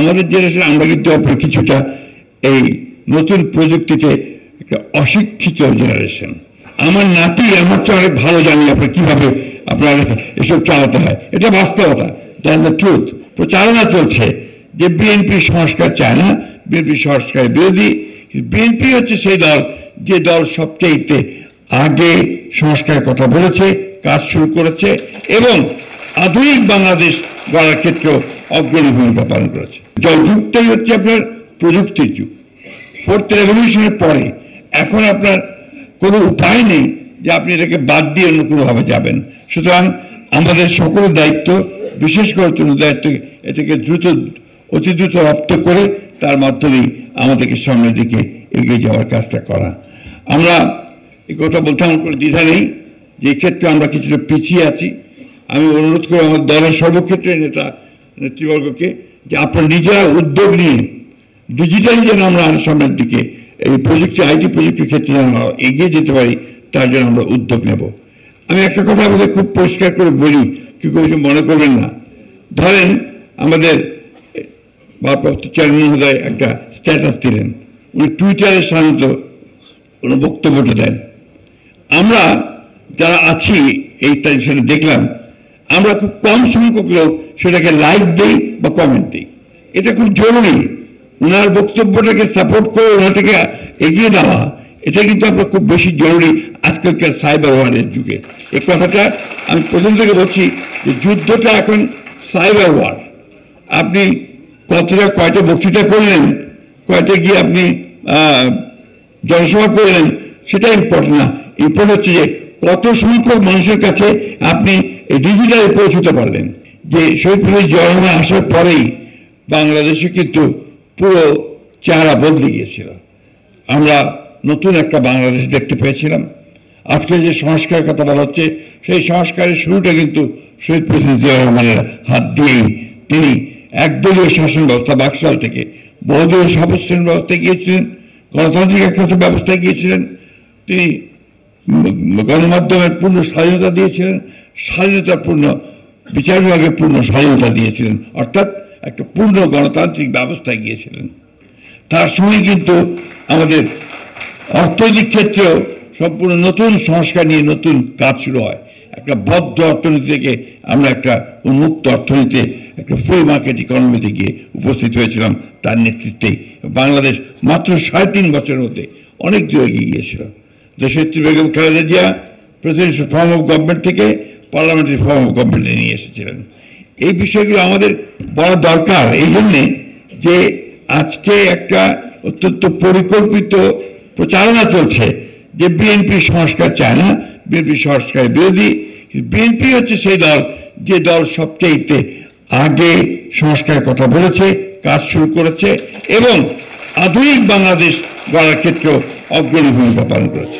আমাদের জেনারেশন আমরা কিন্তু আপনার কিছুটা এই নতুন প্রযুক্তিতে একটা অশিক্ষিত জেনারেশন। আমার নাতি আমার চেয়ে অনেক ভালো জানি আপনার কীভাবে আপনার এসব চালাতে হয়, এটা বাস্তবতা, দ্যাটস দ্য ট্রুথ। প্রচারণা চলছে যে বিএনপি সংস্কার চায় না, বিএনপি সংস্কারের বিরোধী। বিএনপি হচ্ছে সেই দল যে দল সবচেয়ে আগে সংস্কারের কথা বলেছে, কাজ শুরু করেছে এবং আধুনিক বাংলাদেশ গড়ার ক্ষেত্রেও অগ্রণী ভূমিকা পালন করেছে। যুগটাই হচ্ছে আপনার প্রযুক্তির যুগ। ফোর্থ রেভলিউশনের পরে এখন আপনার কোনো উপায় নেই যে আপনি এটাকে বাদ দিয়ে অন্য কোনোভাবে যাবেন। সুতরাং আমাদের সকলের দায়িত্ব, বিশেষ করে তরুণ দায়িত্ব, এটাকে অতি দ্রুত রপ্ত করে তার মাধ্যমেই আমাদেরকে সামনের দিকে এগিয়ে যাওয়ার কাজটা করা। আমরা এই কথা বলতে আমার কোনো দ্বিধা নেই যে ক্ষেত্রে আমরা কিছুটা পিছিয়ে আছি। আমি অনুরোধ করি আমার দলের সর্বক্ষেত্রের নেতৃবর্গকে যে আপনারা নিজেরা উদ্যোগ নিয়ে ডিজিটালি যেন আমরা সামনের দিকে এই প্রযুক্তি, আইটি প্রযুক্তির ক্ষেত্রে যেন এগিয়ে যেতে পারি, তার জন্য আমরা উদ্যোগ নেব। আমি একটা কথা আমাদের খুব পরিষ্কার করে বলি, কি কিছু মনে করবেন না। ধরেন আমাদের ভারপ্রাপ্ত চেয়ারম্যান মহোদয় একটা স্ট্যাটাস দিলেন, উনি টুইটারে সাধারণত কোনো বক্তব্যটা দেন। আমরা যারা আছি এই সেটা দেখলাম, আমরা খুব কম সংখ্যক লোক সেটাকে লাইক দিই বা কমেন্ট দিই। এটা খুব জরুরি। ওনার বক্তব্যটাকে সাপোর্ট করে ওনাটাকে এগিয়ে দেওয়া, এটা কিন্তু আপনার খুব বেশি জরুরি আজকালকার সাইবার ওয়ারের যুগে। এই কথাটা আমি প্রথম থেকে বলছি যে যুদ্ধটা এখন সাইবার ওয়ার। আপনি কয়টা বক্তৃতা করলেন, কয়টা গিয়ে আপনি জনসভা করলেন, সেটা ইম্পর্টেন্ট না। ইম্পর্টেন্ট হচ্ছে যে কত সংখ্যক মানুষের কাছে আপনি ডিজিটালে পৌঁছতে পারলেন। যে শহীদ প্রেসিডেন্ট জিয়া রহমান আসার পরেই বাংলাদেশে কিন্তু পুরো চেহারা বদলে গিয়েছিল। আমরা নতুন একটা বাংলাদেশ দেখতে পেয়েছিলাম। আজকে যে সংস্কারের কথা বলা হচ্ছে, সেই সংস্কারের শুরুটা কিন্তু শহীদ প্রেসিডেন্ট জিয়া রহমানের হাত দিয়েই। তিনি একদলীয় শাসন ব্যবস্থা, বাকশাল থেকে বহুদলীয় সর্বশ্রেণী ব্যবস্থায় গিয়েছিলেন, গণতান্ত্রিক একটা ব্যবস্থায় গিয়েছিলেন। তিনি গণমাধ্যমের পূর্ণ স্বাধীনতা দিয়েছিলেন, স্বাধীনতাপূর্ণ বিচার বিভাগের পূর্ণ স্বাধীনতা দিয়েছিলেন, অর্থাৎ একটা পূর্ণ গণতান্ত্রিক ব্যবস্থায় গিয়েছিলেন। তার সঙ্গে কিন্তু আমাদের অর্থনৈতিক ক্ষেত্রেও সম্পূর্ণ নতুন সংস্কার নিয়ে নতুন কাজ শুরু হয়। একটা বদ্ধ অর্থনীতি থেকে আমরা একটা উন্মুক্ত অর্থনীতিতে, একটা ফ্রি মার্কেট ইকোনমিতে গিয়ে উপস্থিত হয়েছিলাম তার নেতৃত্বেই। বাংলাদেশ মাত্র 3.5 বছরের মধ্যে অনেক দূর এগিয়ে গিয়েছিল। দেশনেত্রী Begum Khaleda Zia presidential form of government থেকে পার্লামেন্টারি ফর্ম অফ গভর্নমেন্টে নিয়ে এসেছিলেন। এই বিষয়গুলো আমাদের বড় দরকার, এই জন্যে যে আজকে একটা অত্যন্ত পরিকল্পিত প্রচারণা চলছে যে বিএনপি সংস্কার চায় না, বিএনপি সংস্কারের বিরোধী। বিএনপি হচ্ছে সেই দল যে দল সবচেয়ে আগে সংস্কারের কথা বলেছে, কাজ শুরু করেছে এবং আধুনিক বাংলাদেশ গড়ার ক্ষেত্রেও অগ্রণী ভূমিকা পালন করেছে।